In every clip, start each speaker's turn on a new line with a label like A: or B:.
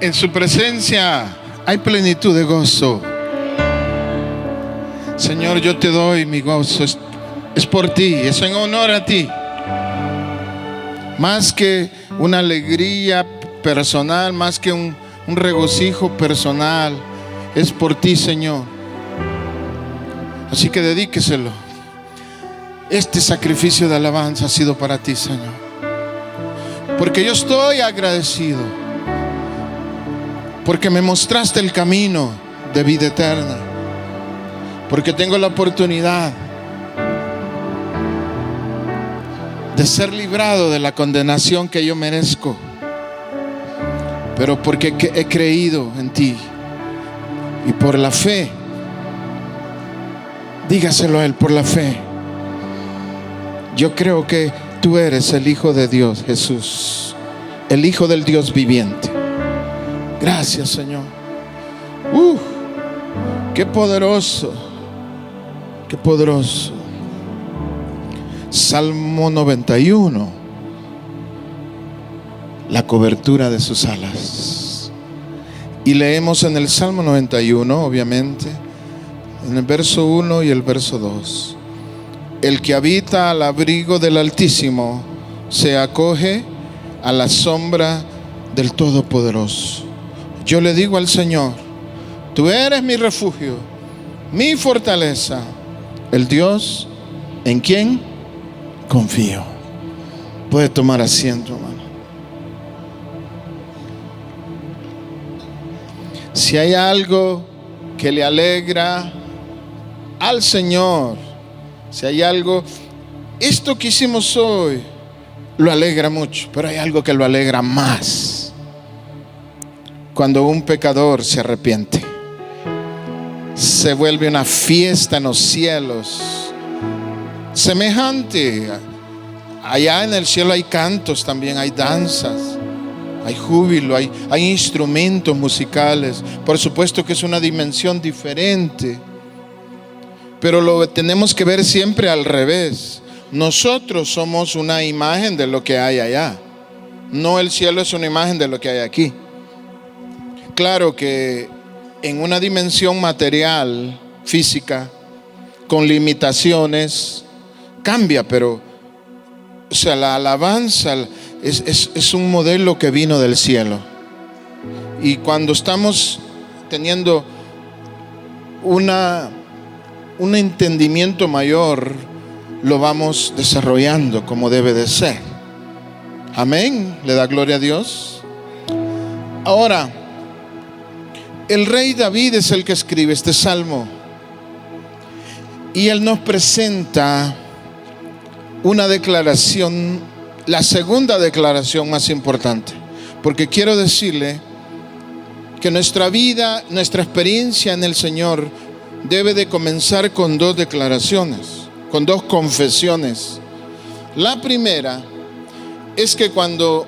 A: En su presencia hay plenitud de gozo. Señor, yo te doy mi gozo. Es por ti, es en honor a ti. Más que una alegría personal, más que un regocijo personal, es por ti, Señor. Así que dedíqueselo. Este sacrificio de alabanza ha sido para ti, Señor, porque yo estoy agradecido, porque me mostraste el camino de vida eterna, porque tengo la oportunidad de ser librado de la condenación que yo merezco, pero porque he creído en ti y por la fe. Dígaselo a Él, por la fe. Yo creo que tú eres el Hijo de Dios, Jesús, el Hijo del Dios viviente. Gracias, Señor. Qué poderoso, qué poderoso. Salmo 91, la cobertura de sus alas. Y leemos en el Salmo 91, obviamente, en el verso 1 y el verso 2. El que habita al abrigo del Altísimo se acoge a la sombra del Todopoderoso. Yo le digo al Señor: tú eres mi refugio, mi fortaleza, el Dios en quien confío. Puede tomar asiento, hermano. Si hay algo que le alegra al Señor, si hay algo, esto que hicimos hoy lo alegra mucho, pero hay algo que lo alegra más: cuando un pecador se arrepiente, se vuelve una fiesta en los cielos, semejante. Allá en el cielo hay cantos también, hay danzas, hay júbilo, hay instrumentos musicales. Por supuesto que es una dimensión diferente, pero lo tenemos que ver siempre al revés. Nosotros somos una imagen de lo que hay allá, no el cielo es una imagen de lo que hay aquí. Claro que en una dimensión material, física, con limitaciones, cambia, pero o sea, la alabanza es un modelo que vino del cielo. Y cuando estamos teniendo un entendimiento mayor, lo vamos desarrollando como debe de ser. Amén. Le da gloria a Dios. Ahora, el rey David es el que escribe este salmo, y él nos presenta una declaración, la segunda declaración más importante, porque quiero decirle que nuestra vida, nuestra experiencia en el Señor debe de comenzar con dos declaraciones, con dos confesiones. La primera es que cuando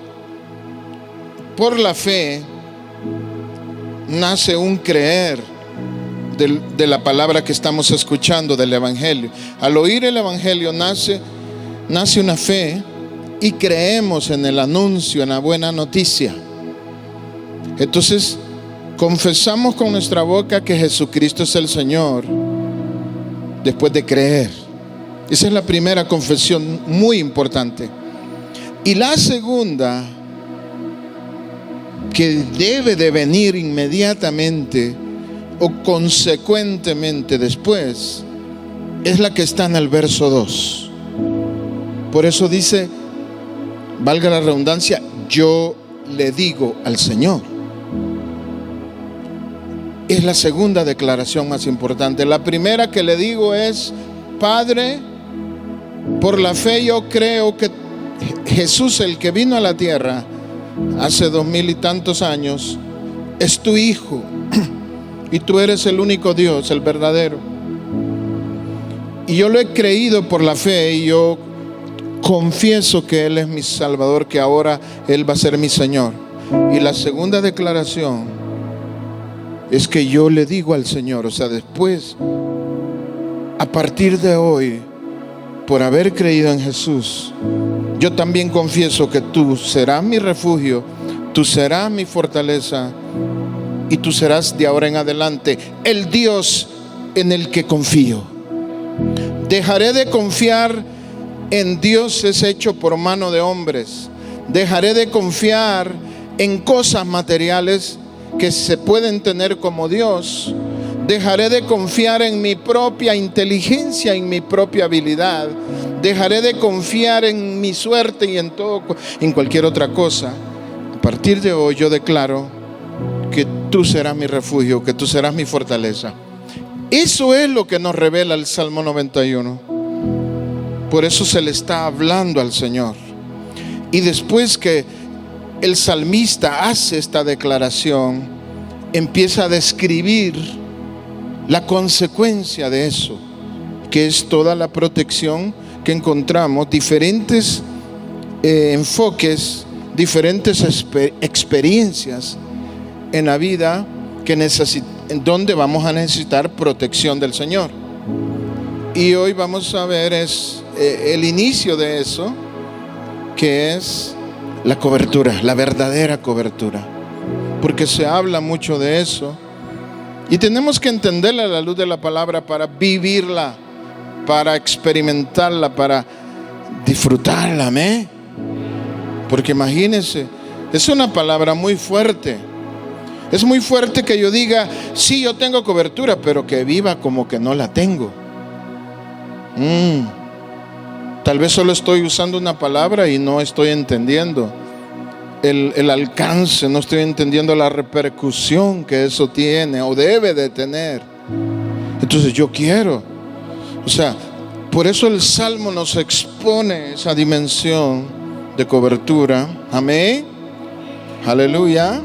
A: por la fe nace un creer de la palabra que estamos escuchando, del Evangelio. Al oír el Evangelio nace una fe, y creemos en el anuncio, en la buena noticia. Entonces confesamos con nuestra boca que Jesucristo es el Señor después de creer. Esa es la primera confesión, muy importante. Y la segunda, que debe de venir inmediatamente o consecuentemente después, es la que está en el verso 2. Por eso dice, valga la redundancia, yo le digo al Señor. Es la segunda declaración más importante. La primera que le digo es: Padre, por la fe yo creo que Jesús, el que vino a la tierra hace 2000 y tantos años, es tu Hijo, y tú eres el único Dios, el verdadero. Y yo lo he creído por la fe, y yo confieso que Él es mi Salvador, que ahora Él va a ser mi Señor. Y la segunda declaración es que yo le digo al Señor, o sea, después, a partir de hoy, por haber creído en Jesús, yo también confieso que tú serás mi refugio, Tú serás mi fortaleza y tú serás de ahora en adelante el Dios en el que confío. Dejaré de confiar en dioses hechos por mano de hombres. Dejaré de confiar en cosas materiales que se pueden tener como Dios. Dejaré de confiar en mi propia inteligencia, en mi propia habilidad. Dejaré de confiar en mi suerte y en cualquier otra cosa. A partir de hoy yo declaro que tú serás mi refugio, que tú serás mi fortaleza. Eso es lo que nos revela el Salmo 91. Por eso se le está hablando al Señor. Y después que el salmista hace esta declaración, empieza a describir la consecuencia de eso, que es toda la protección que encontramos, diferentes enfoques, diferentes experiencias en la vida en donde vamos a necesitar protección del Señor. Y hoy vamos a ver el inicio de eso, que es la cobertura, la verdadera cobertura, porque se habla mucho de eso y tenemos que entenderla a la luz de la palabra para vivirla, para experimentarla, para disfrutarla, amén. Porque imagínense, es una palabra muy fuerte. Es muy fuerte que yo diga, sí, yo tengo cobertura, pero que viva como que no la tengo. Tal vez solo estoy usando una palabra y no estoy entendiendo el alcance, no estoy entendiendo la repercusión que eso tiene o debe de tener. Entonces yo quiero, por eso el Salmo nos expone esa dimensión de cobertura. Amén. Aleluya.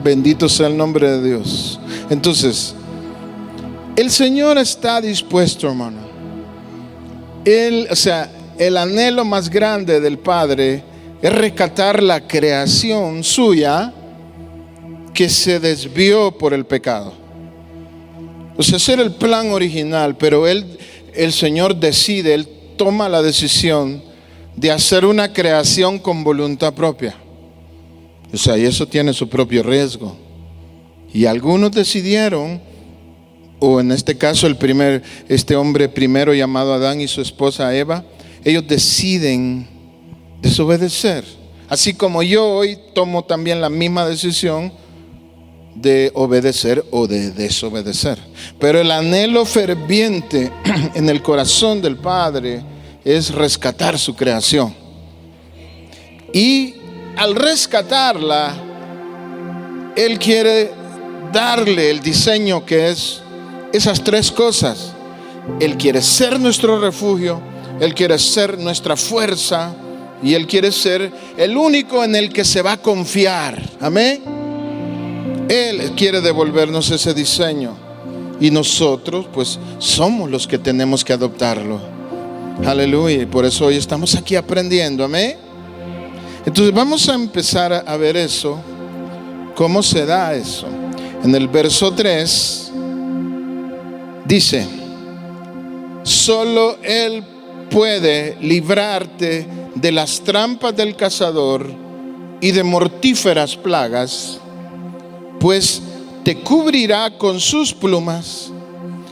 A: Bendito sea el nombre de Dios. Entonces, el Señor está dispuesto, hermano. El anhelo más grande del Padre es rescatar la creación suya que se desvió por el pecado. Ese era el plan original, pero el Señor decide, Él toma la decisión de hacer una creación con voluntad propia. Y eso tiene su propio riesgo. Y algunos decidieron, o en este caso este hombre primero llamado Adán y su esposa Eva, ellos deciden desobedecer. Así como yo hoy tomo también la misma decisión de obedecer o de desobedecer. Pero el anhelo ferviente en el corazón del Padre es rescatar su creación. Y al rescatarla, Él quiere darle el diseño que es esas tres cosas. Él quiere ser nuestro refugio, Él quiere ser nuestra fuerza y Él quiere ser el único en el que se va a confiar. Amén. Él quiere devolvernos ese diseño y nosotros pues somos los que tenemos que adoptarlo. Aleluya. Y por eso hoy estamos aquí aprendiendo. Amén. Entonces vamos a empezar a ver eso, cómo se da eso. En el verso 3 dice: solo Él puede librarte de las trampas del cazador y de mortíferas plagas, pues te cubrirá con sus plumas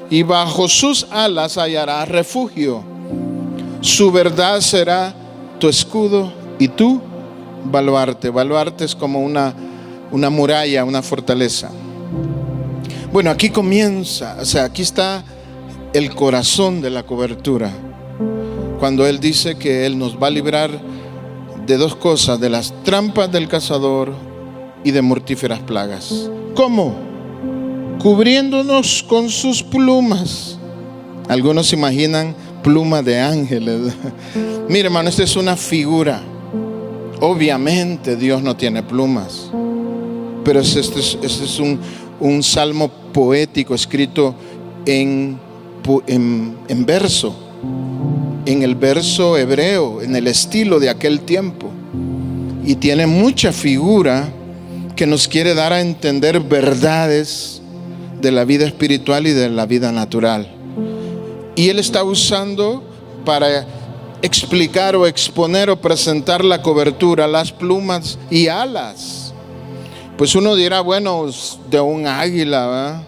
A: y bajo sus alas hallarás refugio. Su verdad será tu escudo y tu baluarte. Baluarte es como una muralla, una fortaleza. Bueno, aquí comienza, aquí está el corazón de la cobertura. Cuando Él dice que Él nos va a librar de dos cosas, de las trampas del cazador y de mortíferas plagas. ¿Cómo? Cubriéndonos con sus plumas. Algunos se imaginan plumas de ángeles. Mire, hermano, esta es una figura. Obviamente Dios no tiene plumas, pero este es un salmo poético escrito en verso, en el verso hebreo, en el estilo de aquel tiempo, y tiene mucha figura que nos quiere dar a entender verdades de la vida espiritual y de la vida natural. Y Él está usando para explicar o exponer o presentar la cobertura, las plumas y alas. Pues uno dirá, bueno, de un águila, ¿verdad?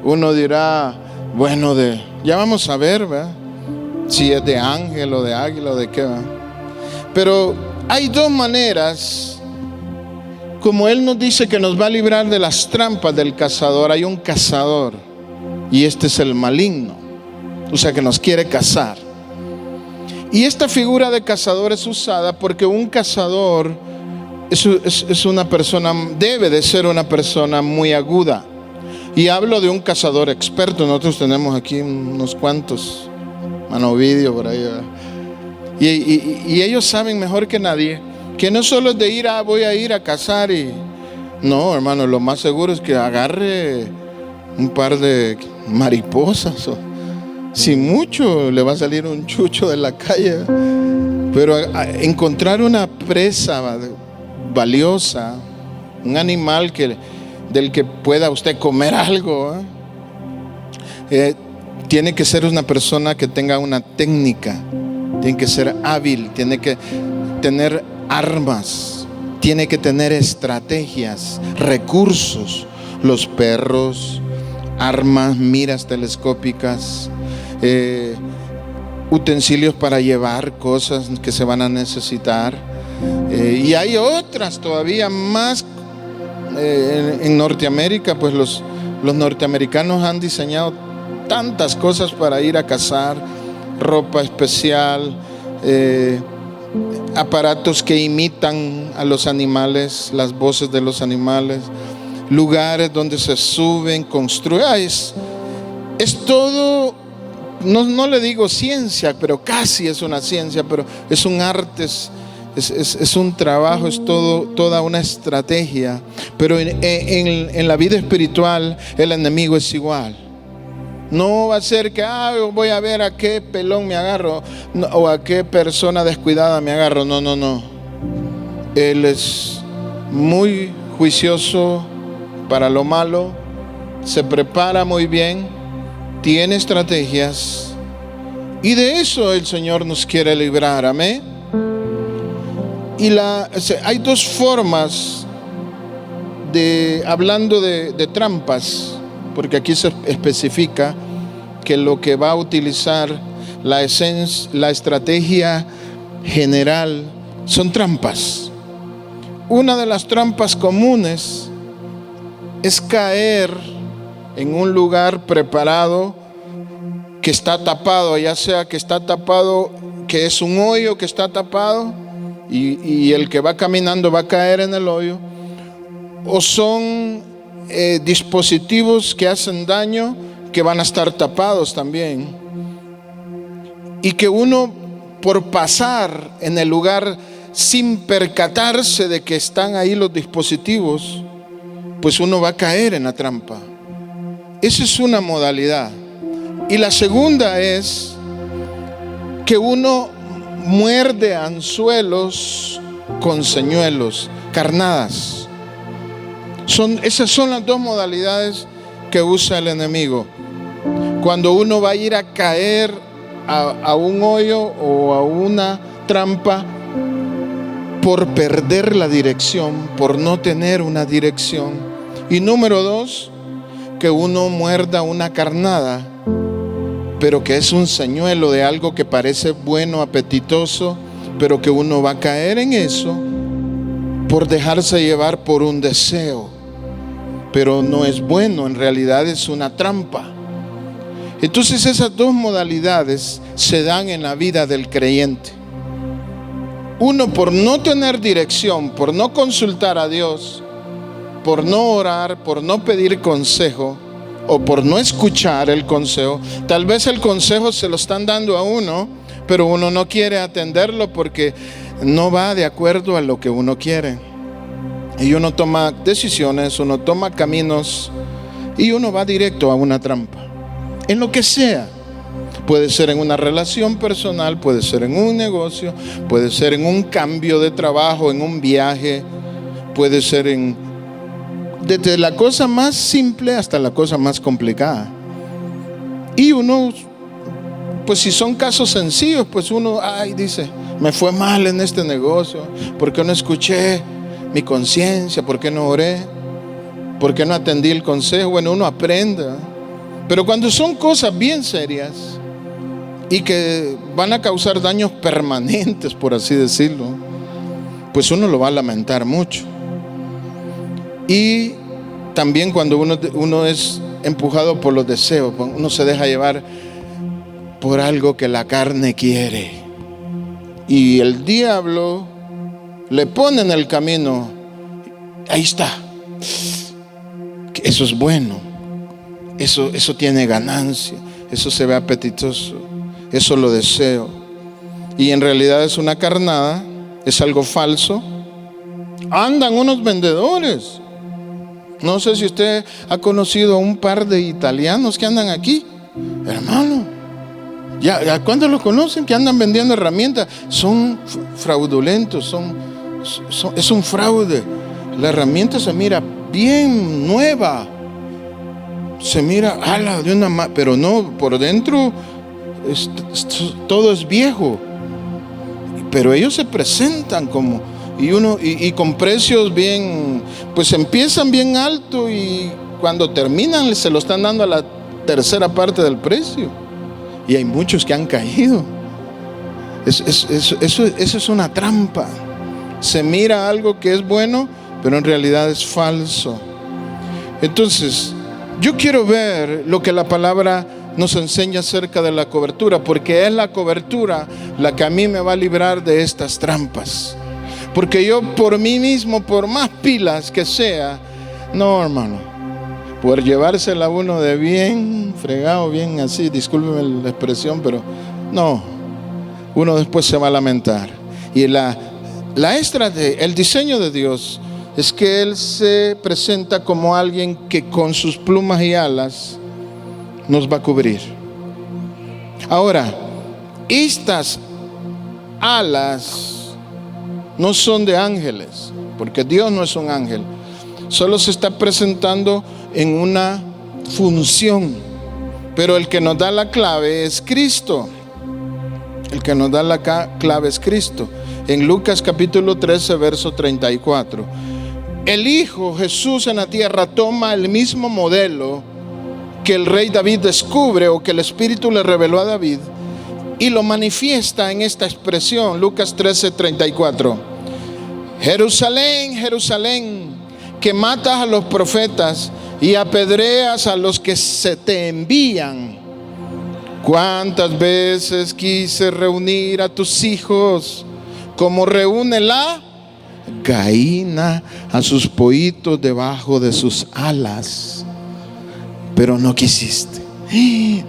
A: Uno dirá, bueno, ya vamos a ver, ¿verdad? Si es de ángel o de águila o de qué, ¿verdad? Pero hay dos maneras, como Él nos dice que nos va a librar de las trampas del cazador. Hay un cazador y este es el maligno, o sea que nos quiere cazar. Y esta figura de cazador es usada porque un cazador es una persona, debe de ser una persona muy aguda. Y hablo de un cazador experto. Nosotros tenemos aquí unos cuantos, Manovidio por ahí, ¿verdad? Y ellos saben mejor que nadie que no solo es de ir voy a ir a cazar no, hermano, lo más seguro es que agarre un par de mariposas o, si mucho le va a salir un chucho de la calle. Pero encontrar una presa valiosa, un animal del que pueda usted comer algo, tiene que ser una persona que tenga una técnica, tiene que ser hábil, tiene que tener armas, tiene que tener estrategias, recursos, los perros, armas, miras telescópicas, utensilios para llevar cosas que se van a necesitar, y hay otras todavía más. En Norteamérica, pues los norteamericanos han diseñado tantas cosas para ir a cazar, ropa especial, aparatos que imitan a los animales, las voces de los animales, lugares donde se suben, construyen. Es todo, no le digo ciencia, pero casi es una ciencia, pero es un arte, es un trabajo, es toda una estrategia. Pero en la vida espiritual el enemigo es igual. No va a ser que voy a ver a qué pelón me agarro, o a qué persona descuidada me agarro. No. Él es muy juicioso para lo malo, se prepara muy bien, tiene estrategias, y de eso el Señor nos quiere librar. Amén. Y hay dos formas hablando de trampas, porque aquí se especifica que lo que va a utilizar la estrategia general son trampas. Una de las trampas comunes es caer en un lugar preparado que está tapado, ya sea que está tapado, que es un hoyo que está tapado y el que va caminando va a caer en el hoyo, o son dispositivos que hacen daño que van a estar tapados también, y que uno, por pasar en el lugar sin percatarse de que están ahí los dispositivos, pues uno va a caer en la trampa. Esa es una modalidad. Y la segunda es que uno muerde anzuelos con señuelos, carnadas. Esas son las dos modalidades que usa el enemigo. Cuando uno va a ir a caer a un hoyo o a una trampa por perder la dirección, por no tener una dirección. Y número dos, que uno muerda una carnada, pero que es un señuelo de algo que parece bueno, apetitoso, pero que uno va a caer en eso por dejarse llevar por un deseo, pero no es bueno, en realidad es una trampa. Entonces esas dos modalidades se dan en la vida del creyente. Uno, por no tener dirección, por no consultar a Dios, por no orar, por no pedir consejo, o por no escuchar el consejo. Tal vez el consejo se lo están dando a uno, pero uno no quiere atenderlo porque no va de acuerdo a lo que uno quiere. Y uno toma decisiones, uno toma caminos, y uno va directo a una trampa. En lo que sea. Puede ser en una relación personal, puede ser en un negocio, puede ser en un cambio de trabajo, en un viaje, puede ser desde la cosa más simple hasta la cosa más complicada. Y uno pues si son casos sencillos, pues uno, dice, me fue mal en este negocio, ¿por qué no escuché mi conciencia? ¿Por qué no oré? ¿Por qué no atendí el consejo? Bueno, uno aprende, ¿eh? Pero cuando son cosas bien serias y que van a causar daños permanentes, por así decirlo, pues uno lo va a lamentar mucho. Y también cuando uno es empujado por los deseos, uno se deja llevar por algo que la carne quiere, y el diablo le pone en el camino. Ahí está, eso es bueno, eso tiene ganancia, eso se ve apetitoso, eso lo deseo, y en realidad es una carnada, es algo falso. Andan unos vendedores, no sé si usted ha conocido a un par de italianos que andan aquí, hermano. ¿Ya cuándo lo conocen? Que andan vendiendo herramientas. Son fraudulentos, es un fraude. La herramienta se mira bien nueva, se mira de una, pero no, por dentro todo es viejo. Pero ellos se presentan como, y con precios bien, pues empiezan bien alto, y cuando terminan se lo están dando a la tercera parte del precio. Y hay muchos que han caído. Eso es una trampa. Se mira algo que es bueno, pero en realidad es falso. Entonces, yo quiero ver lo que la palabra nos enseña acerca de la cobertura, porque es la cobertura la que a mí me va a librar de estas trampas. Porque yo por mí mismo, por más pilas que sea, no, hermano, por llevársela uno de bien fregado, bien así, discúlpeme la expresión, pero no, uno después se va a lamentar. Y el diseño de Dios es que Él se presenta como alguien que con sus plumas y alas nos va a cubrir. Ahora, estas alas no son de ángeles, porque Dios no es un ángel. Solo se está presentando en una función, pero el que nos da la clave es Cristo. El que nos da la clave es Cristo. En Lucas capítulo 13, verso 34, el Hijo Jesús en la tierra toma el mismo modelo que el rey David descubre, o que el Espíritu le reveló a David, y lo manifiesta en esta expresión. Lucas 13, 34. Jerusalén, Jerusalén, que matas a los profetas y apedreas a los que se te envían. Cuántas veces quise reunir a tus hijos como reúne la gallina a sus pollitos debajo de sus alas, pero no quisiste.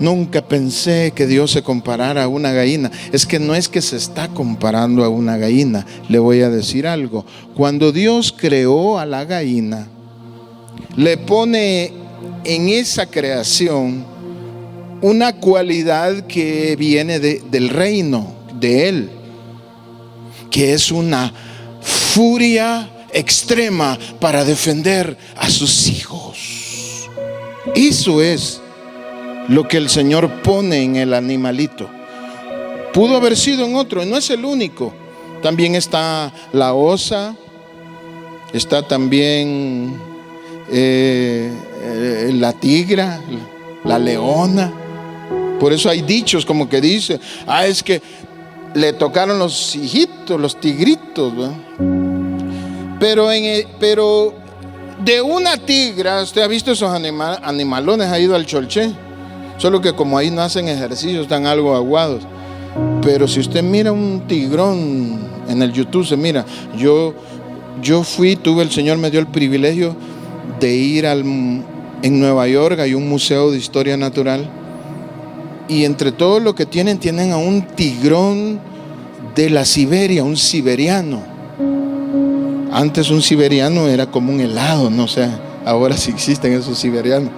A: Nunca pensé que Dios se comparara a una gallina. Es que no es que se está comparando a una gallina. Le voy a decir algo. Cuando Dios creó a la gallina, le pone en esa creación una cualidad que viene del reino de Él, que es una furia extrema para defender a sus hijos. Eso es lo que el Señor pone en el animalito. Pudo haber sido en otro, y no es el único. También está la osa, está también la tigra, la leona. Por eso hay dichos como que dice, es que le tocaron los hijitos, los tigritos, ¿verdad? Pero de una tigra, usted ha visto esos animalones, ha ido al Cholché. Solo que como ahí no hacen ejercicio, están algo aguados. Pero si usted mira un tigrón en el YouTube, se mira. Yo el Señor me dio el privilegio de ir en Nueva York, hay un museo de historia natural. Y entre todo lo que tienen a un tigrón de la Siberia, un siberiano. Antes un siberiano era como un helado, no sé, ahora sí existen esos siberianos.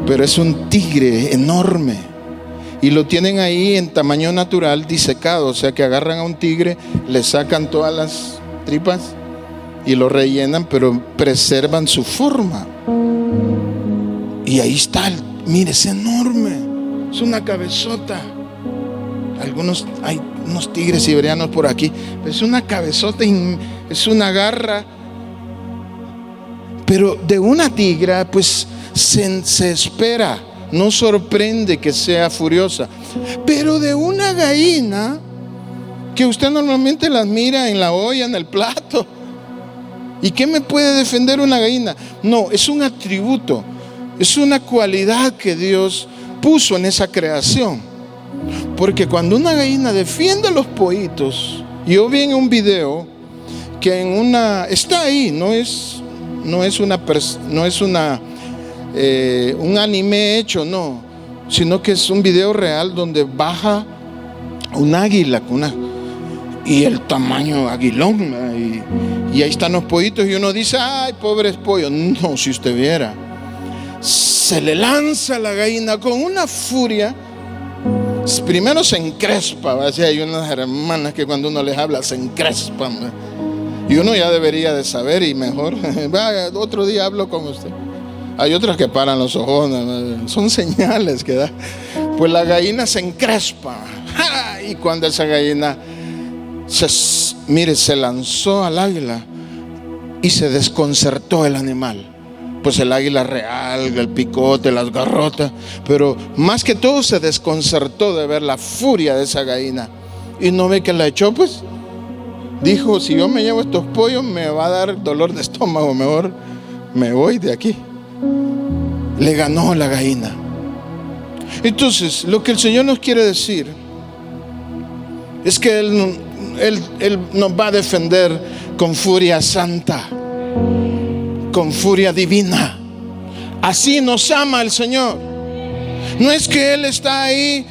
A: Pero es un tigre enorme, y lo tienen ahí en tamaño natural, disecado. O sea que agarran a un tigre, le sacan todas las tripas y lo rellenan, pero preservan su forma. Y ahí está, mire, es enorme, es una cabezota. hay unos tigres siberianos por aquí. Es una cabezota, es una garra. Pero de una tigra, pues se espera, no sorprende que sea furiosa. Pero de una gallina, que usted normalmente las mira en la olla, en el plato. ¿Y qué me puede defender una gallina? No, es un atributo, es una cualidad que Dios puso en esa creación. Porque cuando una gallina defiende a los pollitos, yo vi en un video que está ahí, no es un anime hecho, no, sino que es un video real donde baja un águila y el tamaño aguilón, y ahí están los pollitos y uno dice, ay, pobres pollos. No, si usted viera, se le lanza la gallina con una furia. Primero se encrespa, así hay unas hermanas que cuando uno les habla se encrespan, y uno ya debería de saber, y mejor otro día hablo con usted. Hay otras que paran los ojos, son señales que da. Pues la gallina se encrespa, y cuando esa gallina se lanzó al águila y se desconcertó el animal. Pues el águila realga el picote, las garrotas, pero más que todo se desconcertó de ver la furia de esa gallina. Y no ve que la echó, pues dijo, si yo me llevo estos pollos me va a dar dolor de estómago, mejor me voy de aquí. Le ganó la gallina. Entonces, lo que el Señor nos quiere decir es que Él nos va a defender con furia santa, con furia divina. Así nos ama el Señor. No es que Él está ahí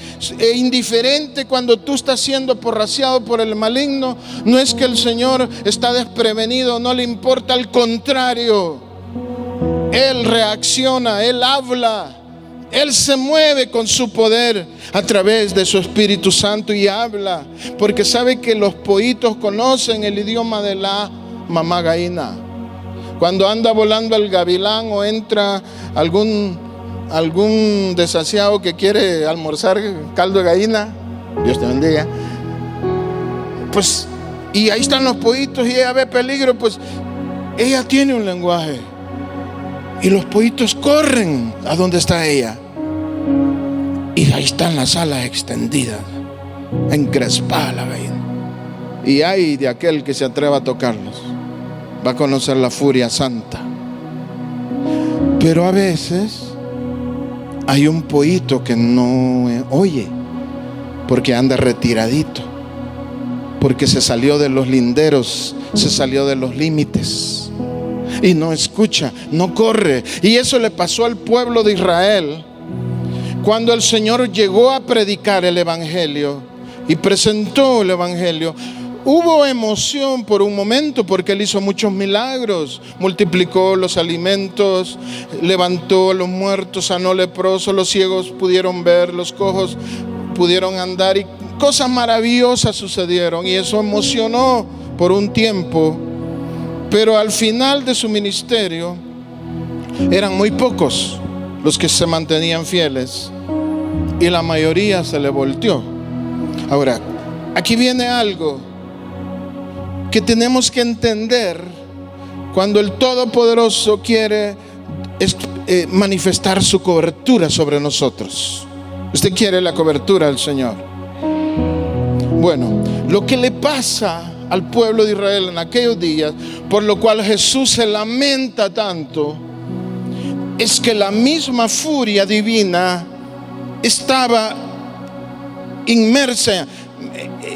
A: indiferente cuando tú estás siendo porraciado por el maligno. No es que el Señor está desprevenido, no le importa. Al contrario, Él reacciona, Él habla, Él se mueve con su poder a través de su Espíritu Santo y habla, porque sabe que los pollitos conocen el idioma de la mamá gallina. Cuando anda volando el gavilán o entra algún desasiado que quiere almorzar caldo de gallina, Dios te bendiga, pues, y ahí están los pollitos y ella ve peligro, pues ella tiene un lenguaje. Y los pollitos corren a donde está ella. Y ahí están las alas extendidas, encrespada la gallina. Y hay de aquel que se atreva a tocarlos, va a conocer la furia santa. Pero a veces hay un pollito que no oye, porque anda retiradito, porque se salió de los linderos, se salió de los límites. Y no escucha, no corre. Y eso le pasó al pueblo de Israel cuando el Señor llegó a predicar el Evangelio y presentó el Evangelio. Hubo emoción por un momento porque Él hizo muchos milagros, multiplicó los alimentos, levantó a los muertos, sanó leprosos, los ciegos pudieron ver, los cojos pudieron andar, y cosas maravillosas sucedieron, y eso emocionó por un tiempo. Pero al final de su ministerio eran muy pocos los que se mantenían fieles y la mayoría se le volteó. Ahora, aquí viene algo que tenemos que entender cuando el Todopoderoso quiere manifestar su cobertura sobre nosotros. Usted quiere la cobertura del Señor. Bueno, lo que le pasa al pueblo de Israel en aquellos días, por lo cual Jesús se lamenta tanto, es que la misma furia divina estaba inmersa,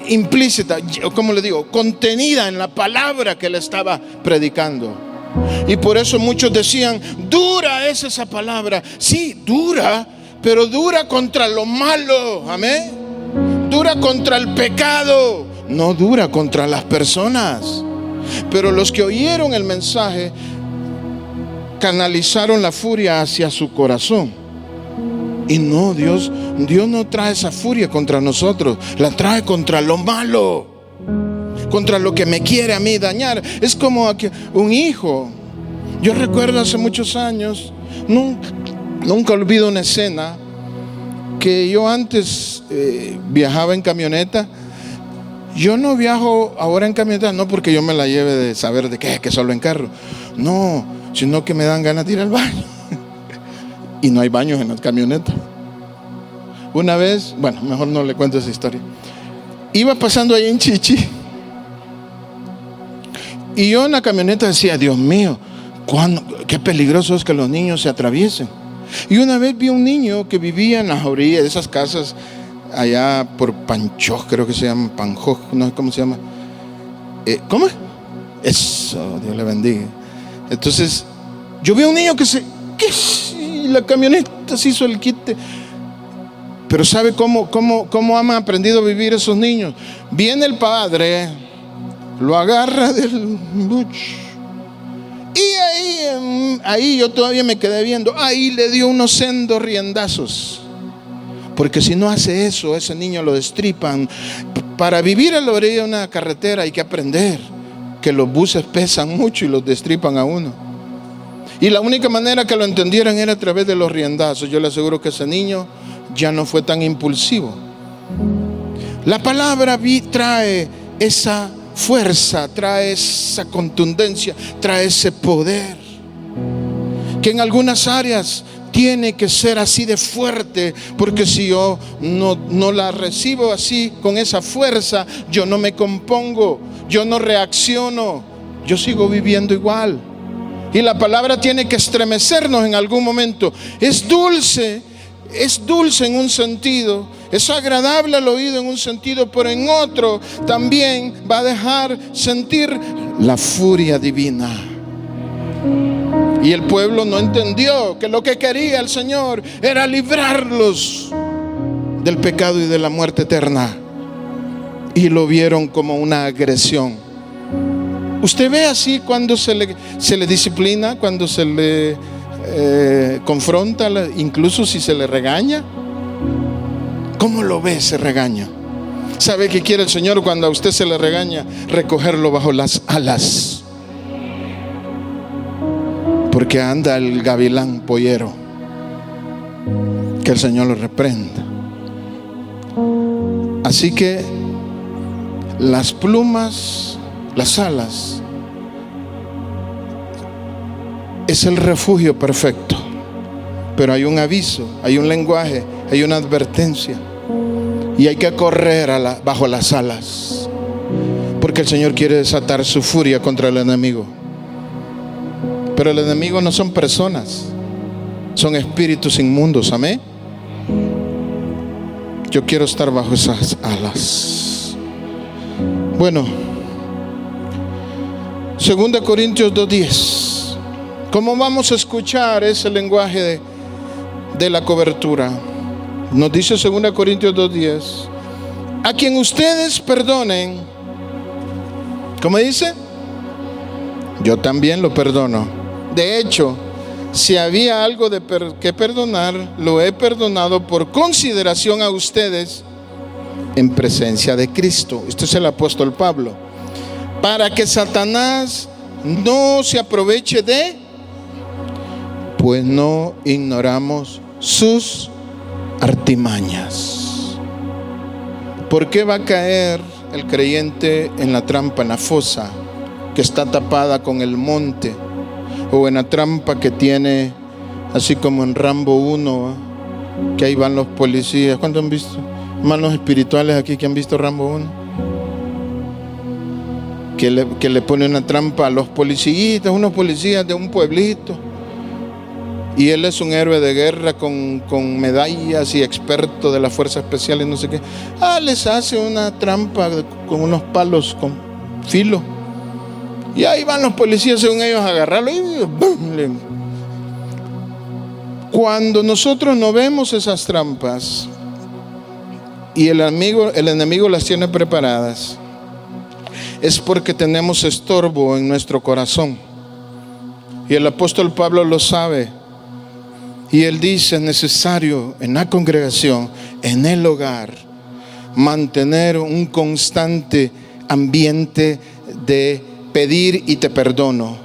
A: implícita, como le digo, contenida en la palabra que le estaba predicando. Y por eso muchos decían, dura es esa palabra. Sí, dura, pero dura contra lo malo, amén. Dura contra el pecado, no dura contra las personas. Pero los que oyeron el mensaje canalizaron la furia hacia su corazón. Y no, Dios no trae esa furia contra nosotros, la trae contra lo malo, contra lo que me quiere a mí dañar. Es como un hijo. Yo recuerdo hace muchos años, nunca olvido una escena aunque yo antes viajaba en camioneta, yo no viajo ahora en camioneta, no porque yo me la lleve de saber de qué, que solo en carro. No, sino que me dan ganas de ir al baño. Y no hay baños en las camionetas. Una vez, bueno, mejor no le cuento esa historia. Iba pasando ahí en Chichi. Y yo en la camioneta decía, Dios mío, qué peligroso es que los niños se atraviesen. Y una vez vi un niño que vivía en las orillas de esas casas allá por Panchoj, creo que se llama Panjoj, no sé cómo se llama. ¿Cómo? Eso, Dios le bendiga. Entonces, yo vi a un niño y la camioneta se hizo el quite. Pero ¿sabe cómo han aprendido a vivir esos niños? Viene el padre, lo agarra del buche. Y ahí yo todavía me quedé viendo. Ahí le dio unos sendos riendazos. Porque si no hace eso, ese niño lo destripan. Para vivir a la orilla de una carretera hay que aprender que los buses pesan mucho y los destripan a uno. Y la única manera que lo entendieran era a través de los riendazos. Yo le aseguro que ese niño ya no fue tan impulsivo. La palabra trae esa fuerza, trae esa contundencia, trae ese poder que en algunas áreas tiene que ser así de fuerte, porque si yo no la recibo así con esa fuerza, yo no me compongo, yo no reacciono, yo sigo viviendo igual. Y la palabra tiene que estremecernos en algún momento. Es dulce en un sentido, es agradable al oído en un sentido, pero en otro también va a dejar sentir la furia divina. Y el pueblo no entendió que lo que quería el Señor era librarlos del pecado y de la muerte eterna, y lo vieron como una agresión. Usted ve así cuando se le disciplina, cuando se le confronta, incluso si se le regaña. ¿Cómo lo ve ese regaño? ¿Sabe qué quiere el Señor cuando a usted se le regaña? Recogerlo bajo las alas. Porque anda el gavilán pollero. Que el Señor lo reprenda. Así que las plumas, las alas, es el refugio perfecto. Pero hay un aviso, hay un lenguaje, hay una advertencia. Y hay que correr bajo las alas. Porque el Señor quiere desatar su furia contra el enemigo. Pero el enemigo no son personas, son espíritus inmundos. Amén. Yo quiero estar bajo esas alas. Bueno, 2 Corintios 2:10. ¿Cómo vamos a escuchar ese lenguaje de la cobertura? Nos dice 2 Corintios 2:10: a quien ustedes perdonen, ¿cómo dice? Yo también lo perdono. De hecho, si había algo que perdonar, lo he perdonado por consideración a ustedes en presencia de Cristo. Esto es el apóstol Pablo. Para que Satanás no se aproveche pues no ignoramos sus artimañas. ¿Por qué va a caer el creyente en la trampa, en la fosa que está tapada con el monte? O en la trampa que tiene, así como en Rambo 1, que ahí van los policías. ¿Cuántos han visto? Hermanos espirituales aquí que han visto Rambo 1. Que le pone una trampa a los policías, unos policías de un pueblito. Y él es un héroe de guerra con medallas y experto de las fuerzas especiales, no sé qué. Les hace una trampa con unos palos con filo. Y ahí van los policías, según ellos, a agarrarlo. Y ¡bum! Cuando nosotros no vemos esas trampas y el enemigo las tiene preparadas, es porque tenemos estorbo en nuestro corazón. Y el apóstol Pablo lo sabe. Y él dice: es necesario en la congregación, en el hogar, mantener un constante ambiente de pedir y te perdono.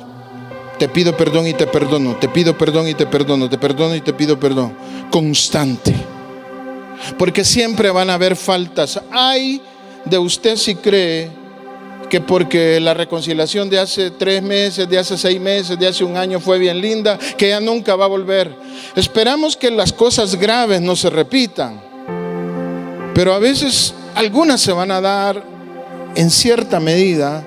A: Te pido perdón y te perdono. Te pido perdón y te perdono. Te perdono y te pido perdón. Constante. porque siempre van a haber faltas. Ay de usted si cree que porque la reconciliación de hace 3 meses, de hace 6 meses, de hace un año fue bien linda, que ya nunca va a volver. Esperamos que las cosas graves no se repitan, pero a veces algunas se van a dar en cierta medida.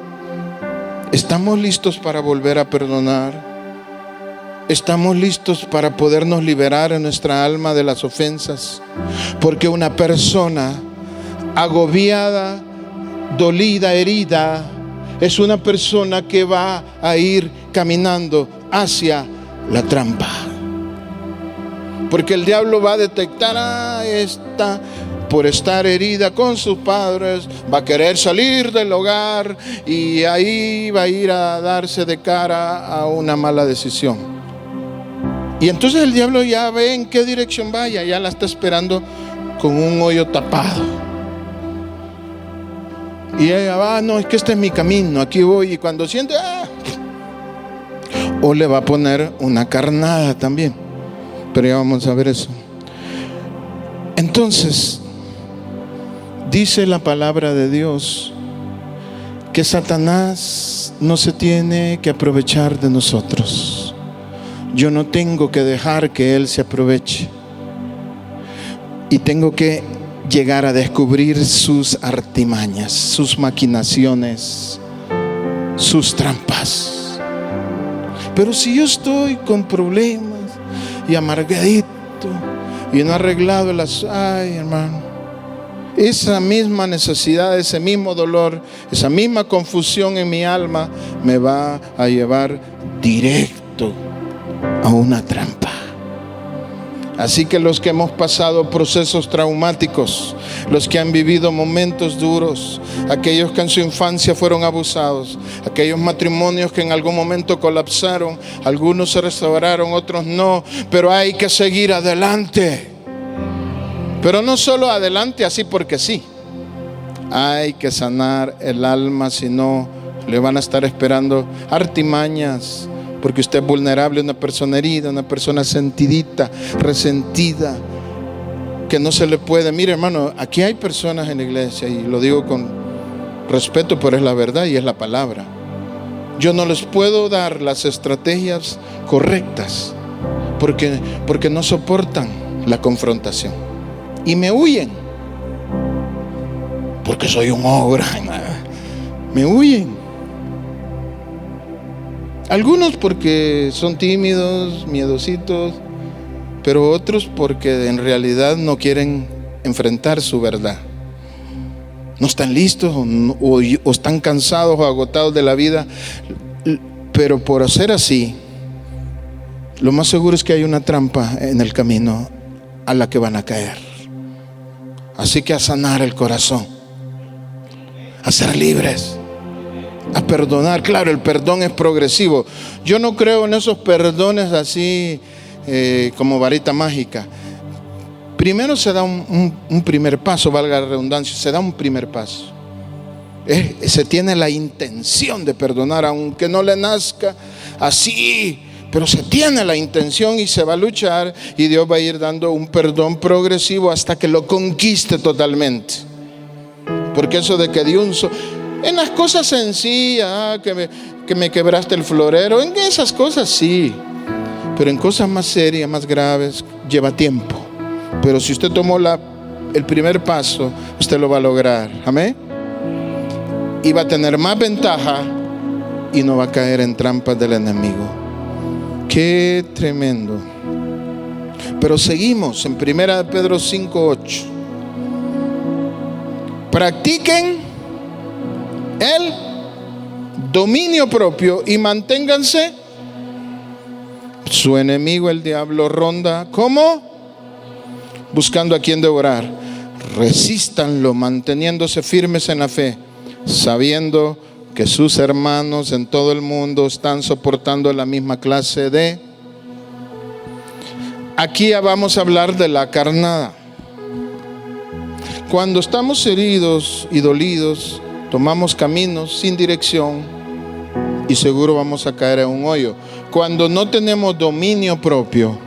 A: ¿Estamos listos para volver a perdonar? ¿Estamos listos para podernos liberar en nuestra alma de las ofensas? Porque una persona agobiada, dolida, herida, es una persona que va a ir caminando hacia la trampa. Porque el diablo va a detectar a esta, por estar herida con sus padres, va a querer salir del hogar y ahí va a ir a darse de cara a una mala decisión. Y entonces el diablo ya ve en qué dirección vaya, ya la está esperando con un hoyo tapado. Y ella va, no, es que este es mi camino, aquí voy. Y cuando siente, o le va a poner una carnada también. Pero ya vamos a ver eso. Entonces, dice la palabra de Dios que Satanás no se tiene que aprovechar de nosotros. Yo no tengo que dejar que él se aproveche. Y tengo que llegar a descubrir sus artimañas, sus maquinaciones, sus trampas. Pero si yo estoy con problemas y amargadito y no he arreglado ay, hermano, esa misma necesidad, ese mismo dolor, esa misma confusión en mi alma me va a llevar directo a una trampa. Así que los que hemos pasado procesos traumáticos, los que han vivido momentos duros, aquellos que en su infancia fueron abusados, aquellos matrimonios que en algún momento colapsaron, algunos se restauraron, otros no, pero hay que seguir adelante. Pero no solo adelante así porque sí. Hay que sanar el alma, si no le van a estar esperando artimañas. Porque usted es vulnerable, una persona herida, una persona sentidita, resentida, que no se le puede. Mire, hermano, aquí hay personas en la iglesia, y lo digo con respeto, pero es la verdad y es la palabra. Yo no les puedo dar las estrategias correctas porque no soportan la confrontación y me huyen. Porque soy un ogro, me huyen. Algunos porque son tímidos, miedositos, pero otros porque en realidad no quieren enfrentar su verdad. No están listos o están cansados o agotados de la vida. Pero por ser así, lo más seguro es que hay una trampa en el camino a la que van a caer. Así que a sanar el corazón, a ser libres, a perdonar. Claro, el perdón es progresivo. Yo no creo en esos perdones así como varita mágica. Primero se da un primer paso, valga la redundancia, se da un primer paso. Se tiene la intención de perdonar, aunque no le nazca así, pero se tiene la intención y se va a luchar, y Dios va a ir dando un perdón progresivo hasta que lo conquiste totalmente. Porque eso de que dio en las cosas sencillas, que me quebraste el florero, en esas cosas sí, pero en cosas más serias, más graves, lleva tiempo. Pero si usted tomó el primer paso, usted lo va a lograr. Amén. Y va a tener más ventaja y no va a caer en trampas del enemigo. Qué tremendo. Pero seguimos en 1 Pedro 5:8. Practiquen el dominio propio y manténganse. Su enemigo, el diablo, ronda ¿cómo? Buscando a quien devorar. Resístanlo, manteniéndose firmes en la fe, sabiendo que sus hermanos en todo el mundo están soportando la misma clase de. Aquí ya vamos a hablar de la carnada. Cuando estamos heridos y dolidos, tomamos caminos sin dirección y seguro vamos a caer en un hoyo. Cuando no tenemos dominio propio,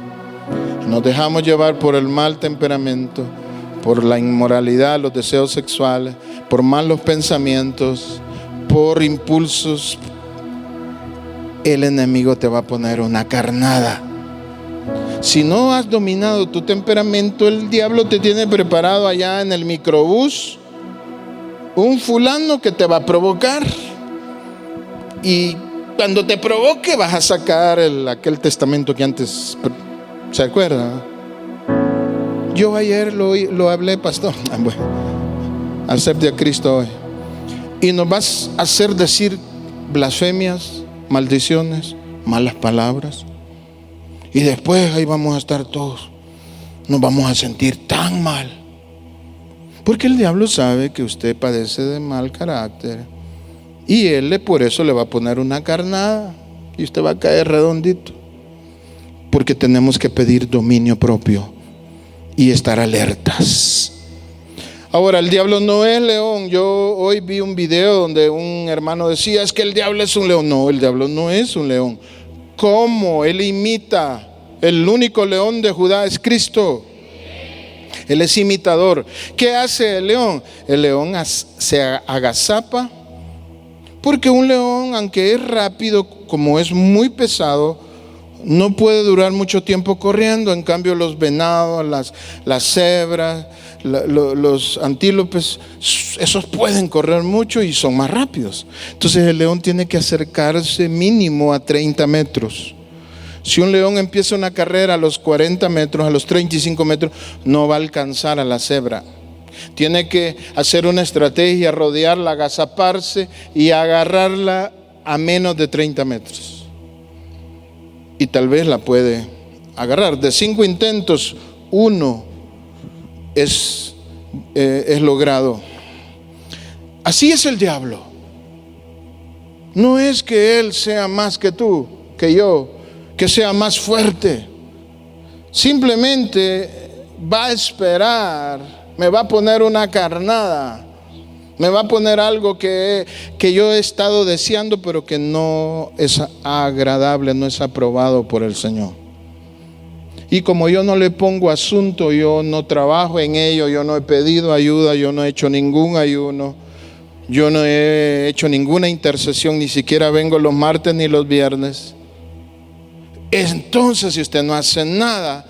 A: nos dejamos llevar por el mal temperamento, por la inmoralidad, los deseos sexuales, por malos pensamientos, por impulsos, el enemigo te va a poner una carnada. Si no has dominado tu temperamento, el diablo te tiene preparado allá en el microbús un fulano que te va a provocar. Y cuando te provoque vas a sacar aquel testamento que antes, ¿se acuerda? Yo ayer lo hablé, pastor. Bueno, acepte a Cristo hoy. Y nos vas a hacer decir blasfemias, maldiciones, malas palabras. Y después ahí vamos a estar todos. Nos vamos a sentir tan mal. Porque el diablo sabe que usted padece de mal carácter. Y él por eso le va a poner una carnada. Y usted va a caer redondito. Porque tenemos que pedir dominio propio y estar alertas. Ahora, el diablo no es león. Yo hoy vi un video donde un hermano decía: es que el diablo es un león. No, el diablo no es un león. ¿Cómo? Él imita. El único león de Judá es Cristo. Él es imitador. ¿Qué hace el león? El león se agazapa. Porque un león, aunque es rápido, como es muy pesado, no puede durar mucho tiempo corriendo. En cambio, los venados, las cebras, los antílopes, esos pueden correr mucho y son más rápidos. Entonces el león tiene que acercarse mínimo a 30 metros. Si un león empieza una carrera a los 40 metros, a los 35 metros, no va a alcanzar a la cebra. Tiene que hacer una estrategia, rodearla, agazaparse y agarrarla a menos de 30 metros. Y tal vez la puede agarrar. De 5 intentos, 1 es logrado. Así es el diablo. No es que él sea más que tú, que yo, que sea más fuerte. Simplemente va a esperar, me va a poner una carnada, me va a poner algo que yo he estado deseando, pero que no es agradable, no es aprobado por el Señor. Y como yo no le pongo asunto, yo no trabajo en ello, yo no he pedido ayuda, yo no he hecho ningún ayuno, yo no he hecho ninguna intercesión, ni siquiera vengo los martes ni los viernes. Entonces, si usted no hace nada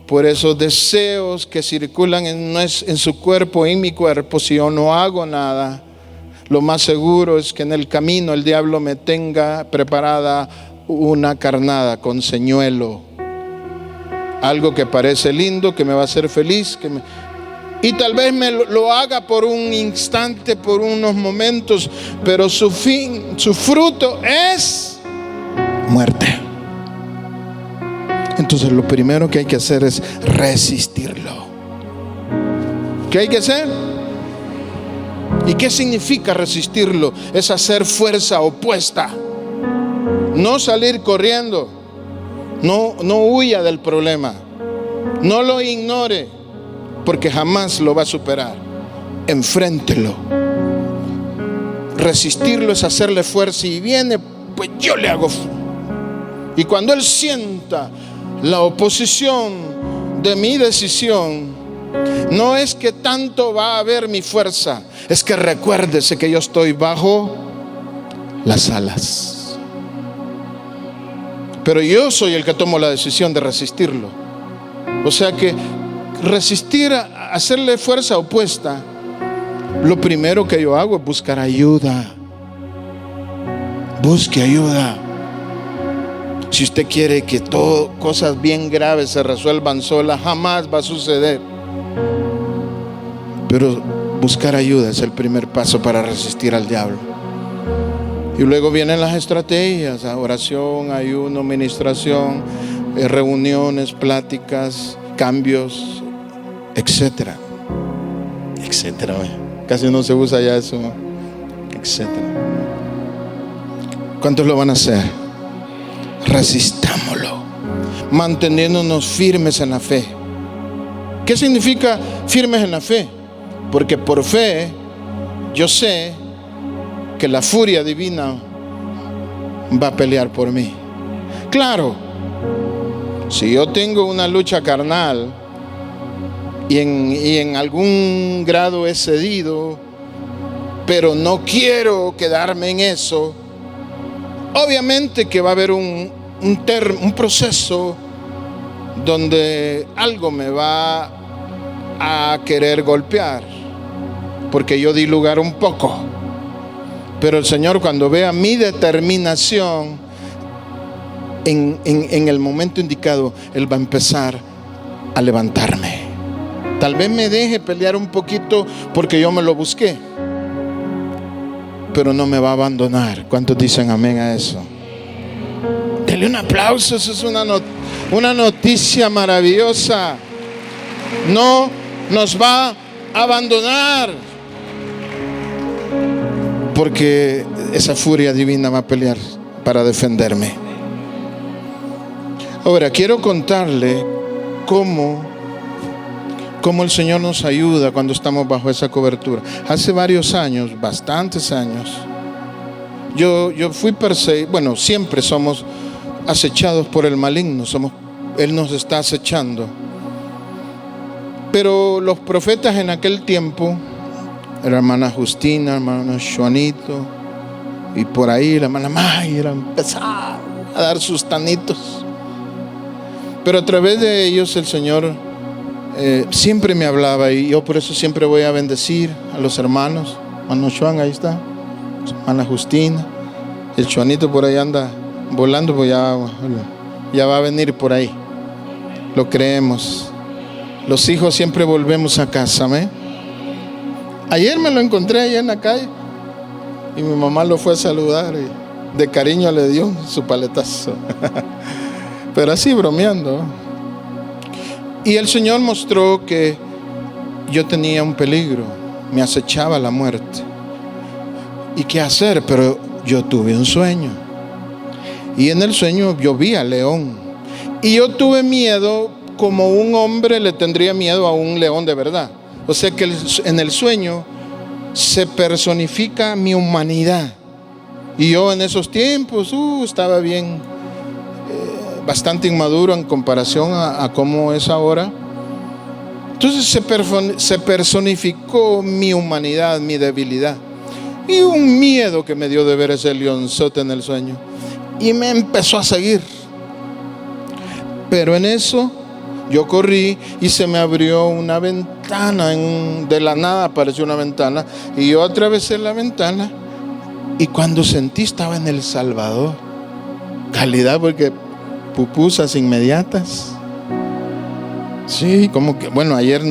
A: por esos deseos que circulan en su cuerpo, en mi cuerpo, si yo no hago nada, lo más seguro es que en el camino el diablo me tenga preparada una carnada con señuelo. Algo que parece lindo, que me va a hacer feliz, y tal vez me lo haga por un instante, por unos momentos, pero su fruto es muerte. Entonces lo primero que hay que hacer es resistirlo. ¿Qué hay que hacer? ¿Y qué significa resistirlo? Es hacer fuerza opuesta. No salir corriendo. No huya del problema. No lo ignore, porque jamás lo va a superar. Enfréntelo. Resistirlo es hacerle fuerza. Y viene, pues yo le hago. Y cuando él sienta la oposición de mi decisión, no es que tanto va a haber mi fuerza, es que recuérdese que yo estoy bajo las alas. Pero yo soy el que tomo la decisión de resistirlo. O sea que resistir, hacerle fuerza opuesta, lo primero que yo hago es buscar ayuda. Busque ayuda. Si usted quiere que cosas bien graves se resuelvan solas, jamás va a suceder. Pero buscar ayuda es el primer paso para resistir al diablo. Y luego vienen las estrategias: oración, ayuno, ministración, reuniones, pláticas, cambios, etcétera, etcétera. Casi no se usa ya eso, ¿no? Etcétera. ¿Cuántos lo van a hacer? Resistámoslo, manteniéndonos firmes en la fe. ¿Qué significa firmes en la fe? Porque por fe yo sé que la furia divina va a pelear por mí. Claro, si yo tengo una lucha carnal y en algún grado he cedido, pero no quiero quedarme en eso. Obviamente que va a haber un proceso donde algo me va a querer golpear, porque yo di lugar un poco. Pero el Señor, cuando vea mi determinación en el momento indicado, Él va a empezar a levantarme. Tal vez me deje pelear un poquito porque yo me lo busqué, pero no me va a abandonar. ¿Cuántos dicen amén a eso? Dele un aplauso. Eso es una noticia maravillosa. No nos va a abandonar, porque esa furia divina va a pelear para defenderme. Ahora quiero contarle cómo el Señor nos ayuda cuando estamos bajo esa cobertura. Hace varios años, bastantes años, yo fui perseguido. Bueno, siempre somos acechados por el maligno. Él nos está acechando. Pero los profetas en aquel tiempo, la hermana Justina, el hermano Juanito, y por ahí la hermana Mayra, empezaron a dar sus tanitos. Pero a través de ellos el Señor siempre me hablaba, y yo por eso siempre voy a bendecir a los hermanos. Hermano Juan, ahí está. Hermana Justina. El Juanito por ahí anda volando, pues ya va a venir por ahí. Lo creemos. Los hijos siempre volvemos a casa, ¿me? Ayer me lo encontré allá en la calle y mi mamá lo fue a saludar y de cariño le dio su paletazo. Pero así bromeando. Y el Señor mostró que yo tenía un peligro, me acechaba la muerte. ¿Y qué hacer? Pero yo tuve un sueño. Y en el sueño yo vi al león. Y yo tuve miedo, como un hombre le tendría miedo a un león de verdad. O sea que en el sueño se personifica mi humanidad. Y yo en esos tiempos estaba bien, bastante inmaduro en comparación a cómo es ahora. Entonces se personificó mi humanidad, mi debilidad. Y un miedo que me dio de ver ese leonzote en el sueño. Y me empezó a seguir. Pero en eso yo corrí y se me abrió una ventana. De la nada apareció una ventana. Y yo atravesé la ventana. Y cuando sentí, estaba en El Salvador. Calidad, porque pupusas inmediatas. Sí, como que, bueno, ayer.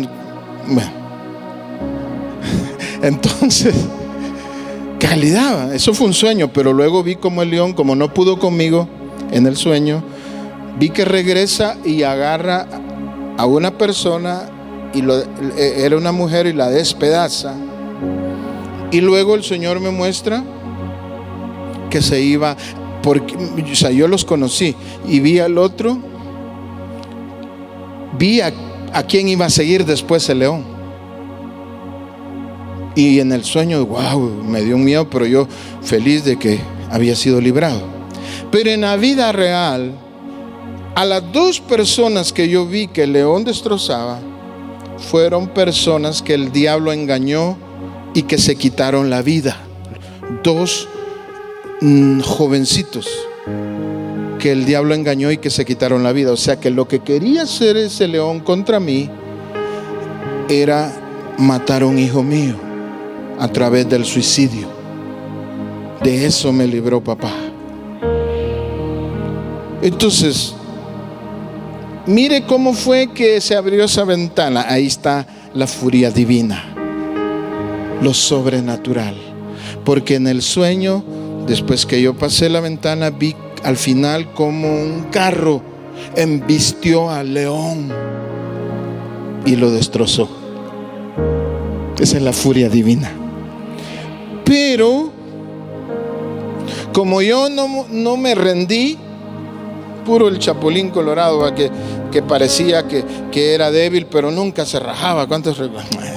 A: Bueno. Entonces, calidad. Eso fue un sueño. Pero luego vi como el león, como no pudo conmigo en el sueño, vi que regresa y agarra a una persona, y era una mujer, y la despedaza. Y luego el Señor me muestra que se iba, porque, o sea, yo los conocí y vi al otro, vi a quién iba a seguir después el león. Y en el sueño, wow, me dio un miedo, pero yo feliz de que había sido librado. Pero en la vida real, a las dos personas que yo vi que el león destrozaba, fueron personas que el diablo engañó y que se quitaron la vida. Dos jovencitos que el diablo engañó y que se quitaron la vida. O sea que lo que quería hacer ese león contra mí era matar a un hijo mío a través del suicidio. De eso me libró papá. Entonces, mire cómo fue que se abrió esa ventana. Ahí está la furia divina, lo sobrenatural. Porque en el sueño, después que yo pasé la ventana, vi al final como un carro embistió al león y lo destrozó. Esa es la furia divina. Pero como yo no me rendí, puro el chapulín colorado, que parecía que era débil, pero nunca se rajaba. ¿Cuántos recuerdan?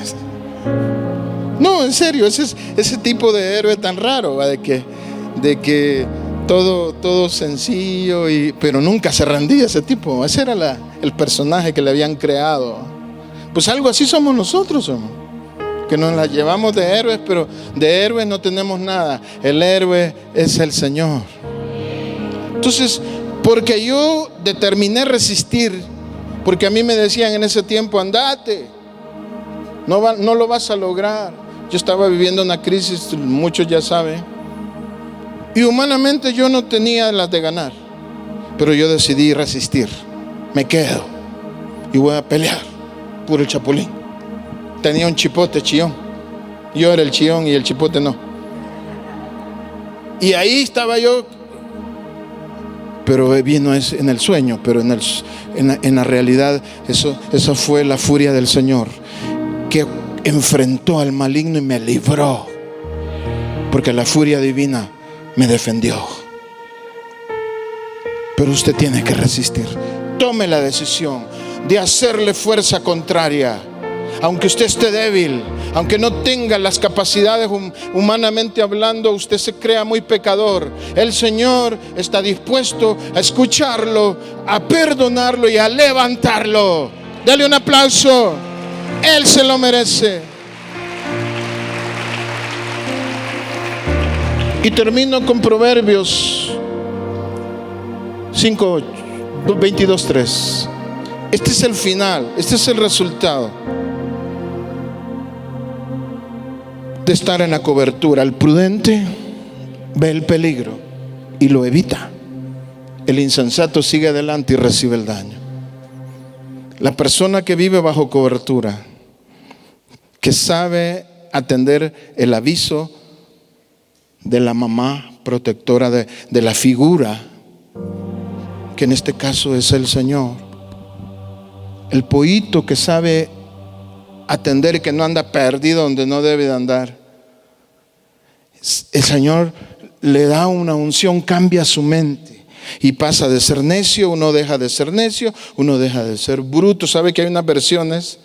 A: No, en serio, ese tipo de héroe tan raro, ¿va? de que todo sencillo, pero nunca se rendía ese tipo. Ese era el personaje que le habían creado. Pues algo así somos nosotros, hermano. Que nos la llevamos de héroes, pero de héroes no tenemos nada. El héroe es el Señor. Entonces, porque yo determiné resistir, porque a mí me decían en ese tiempo, andate, no lo vas a lograr. Yo estaba viviendo una crisis, muchos ya saben, y humanamente yo no tenía las de ganar, pero yo decidí resistir. Me quedo y voy a pelear por el chapulín. Tenía un chipote chillón, yo era el chillón y el chipote no. Y ahí estaba yo, pero vino en el sueño, pero en la realidad eso fue la furia del Señor, que enfrentó al maligno y me libró, porque la furia divina me defendió. Pero usted tiene que resistir. Tome la decisión de hacerle fuerza contraria. Aunque usted esté débil, aunque no tenga las capacidades humanamente hablando, usted se crea muy pecador. El Señor está dispuesto a escucharlo, a perdonarlo y a levantarlo. Dale un aplauso. Él se lo merece. Y termino con Proverbios 5, 22, 3. Este es el final, este es el resultado de estar en la cobertura. El prudente ve el peligro y lo evita. El insensato sigue adelante y recibe el daño. La persona que vive bajo cobertura, que sabe atender el aviso de la mamá protectora, de la figura, que en este caso es el Señor. El pollito que sabe atender y que no anda perdido donde no debe de andar. El Señor le da una unción, cambia su mente y pasa de ser necio, uno deja de ser necio, uno deja de ser bruto. ¿Sabe que hay unas versiones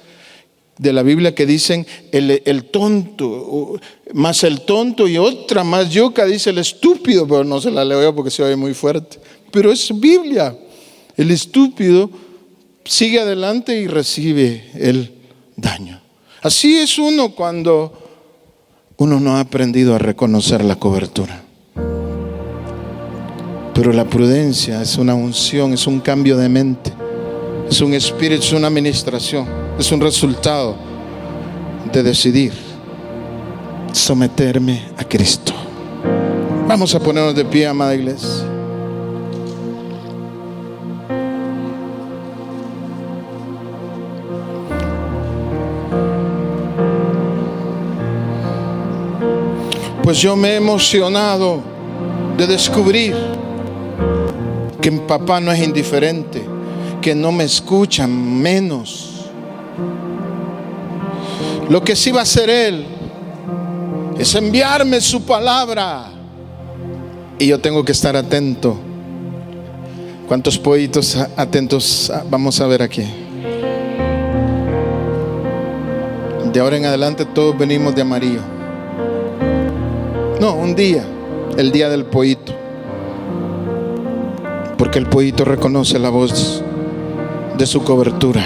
A: de la Biblia que dicen el tonto, más el tonto, y otra más yuca dice el estúpido, pero no se la leo porque se oye muy fuerte, pero es Biblia. El estúpido sigue adelante y recibe el daño. Así es uno cuando uno no ha aprendido a reconocer la cobertura. Pero la prudencia es una unción, es un cambio de mente, es un espíritu, es una administración, es un resultado de decidir someterme a Cristo. Vamos a ponernos de pie, amada iglesia. Pues yo me he emocionado de descubrir que mi papá no es indiferente, que no me escucha, menos. Lo que sí va a hacer Él es enviarme su palabra, y yo tengo que estar atento. ¿Cuántos pollitos atentos vamos a ver aquí? De ahora en adelante todos venimos de amarillo. No, un día, el día del pollito, porque el pollito reconoce la voz de su cobertura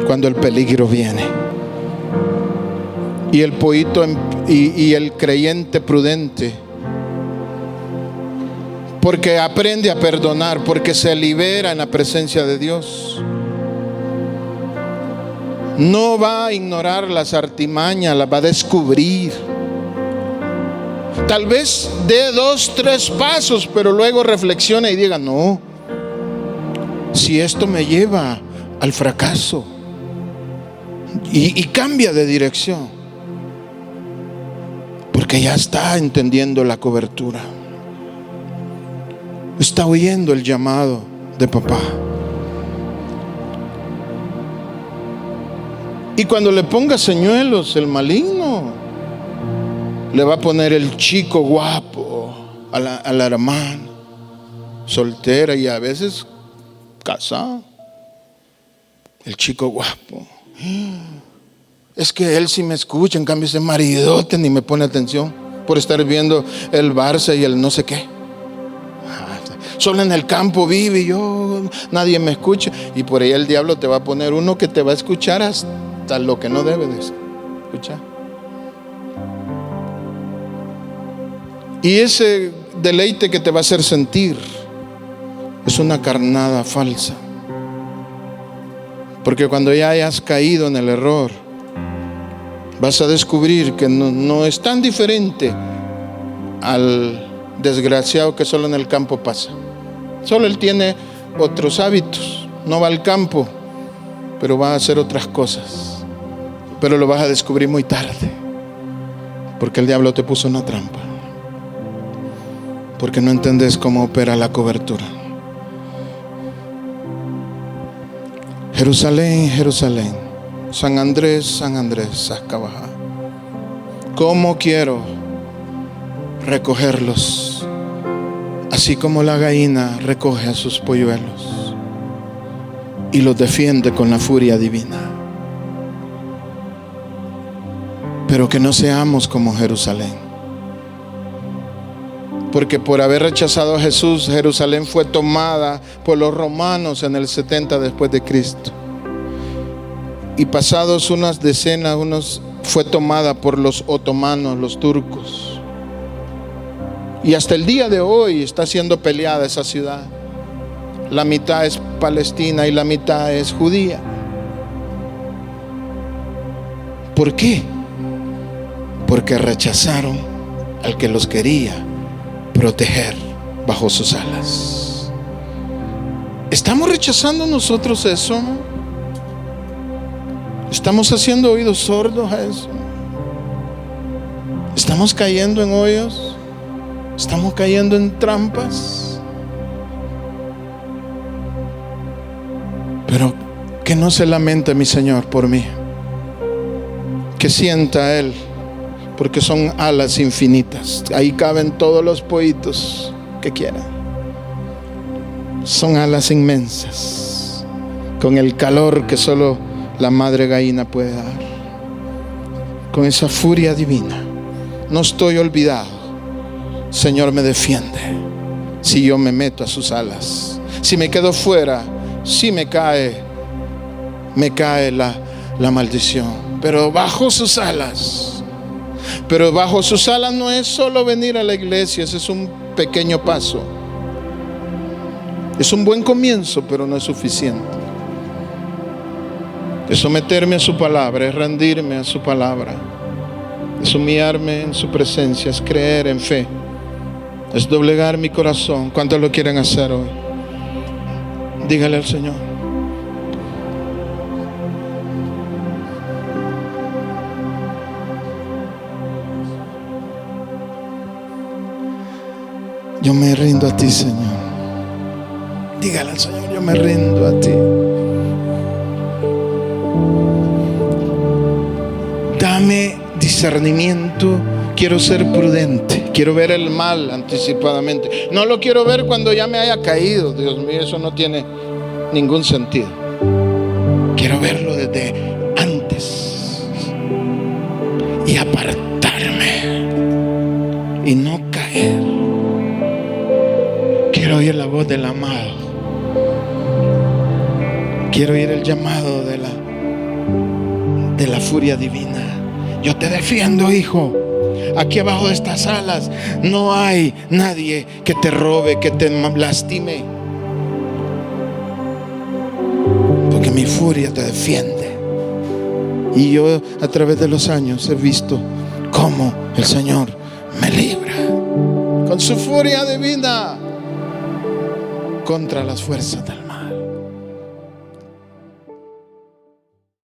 A: cuando el peligro viene. Y el pollito y el creyente prudente, porque aprende a perdonar, porque se libera en la presencia de Dios, no va a ignorar las artimañas, las va a descubrir. Tal vez dé 2, 3 pasos, pero luego reflexiona y diga: no, si esto me lleva al fracaso, y cambia de dirección, porque ya está entendiendo la cobertura, está oyendo el llamado de papá. Y cuando le ponga señuelos el maligno, le va a poner el chico guapo a la hermana soltera y a veces casada. El chico guapo. Es que él sí me escucha, en cambio ese maridote ni me pone atención por estar viendo el Barça y el no sé qué. Solo en el campo vive y nadie me escucha. Y por ahí el diablo te va a poner uno que te va a escuchar hasta lo que no debe de escuchar. Y ese deleite que te va a hacer sentir es una carnada falsa. Porque cuando ya hayas caído en el error, vas a descubrir que no es tan diferente al desgraciado que solo en el campo pasa. Solo él tiene otros hábitos, no va al campo, pero va a hacer otras cosas. Pero lo vas a descubrir muy tarde, porque el diablo te puso una trampa, porque no entendés cómo opera la cobertura. Jerusalén, Jerusalén, San Andrés, San Andrés, Sascabajá, cómo quiero recogerlos, así como la gallina recoge a sus polluelos y los defiende con la furia divina. Pero que no seamos como Jerusalén, porque por haber rechazado a Jesús, Jerusalén fue tomada por los romanos en el 70 después de Cristo. Y pasados unas decenas, fue tomada por los otomanos, los turcos. Y hasta el día de hoy está siendo peleada esa ciudad. La mitad es palestina y la mitad es judía. ¿Por qué? Porque rechazaron al que los quería proteger bajo sus alas. ¿Estamos rechazando nosotros eso? ¿Estamos haciendo oídos sordos a eso? ¿Estamos cayendo en hoyos? ¿Estamos cayendo en trampas? Pero que no se lamente mi Señor por mí, que sienta Él, porque son alas infinitas. Ahí caben todos los pollitos que quieran. Son alas inmensas, con el calor que solo la madre gallina puede dar, con esa furia divina. No estoy olvidado. Señor, me defiende si yo me meto a sus alas. Si me quedo fuera, si me cae la maldición. Pero bajo sus alas. Pero bajo sus alas no es solo venir a la iglesia, ese es un pequeño paso. Es un buen comienzo, pero no es suficiente. Es someterme a su palabra, es rendirme a su palabra, es humillarme en su presencia, es creer en fe, es doblegar mi corazón. ¿Cuántos lo quieren hacer hoy? Dígale al Señor. Yo me rindo a ti, Señor. Dígale al Señor, yo me rindo a ti. Dame discernimiento. Quiero ser prudente. Quiero ver el mal anticipadamente. No lo quiero ver cuando ya me haya caído. Dios mío, eso no tiene ningún sentido. Quiero verlo desde antes y apartarme y no caer. Quiero oír la voz del amado. Quiero oír el llamado de la furia divina. Yo te defiendo, hijo. Aquí abajo de estas alas no hay nadie que te robe, que te lastime, porque mi furia te defiende. Y yo a través de los años he visto cómo el Señor me libra con su furia divina contra las fuerzas del mal.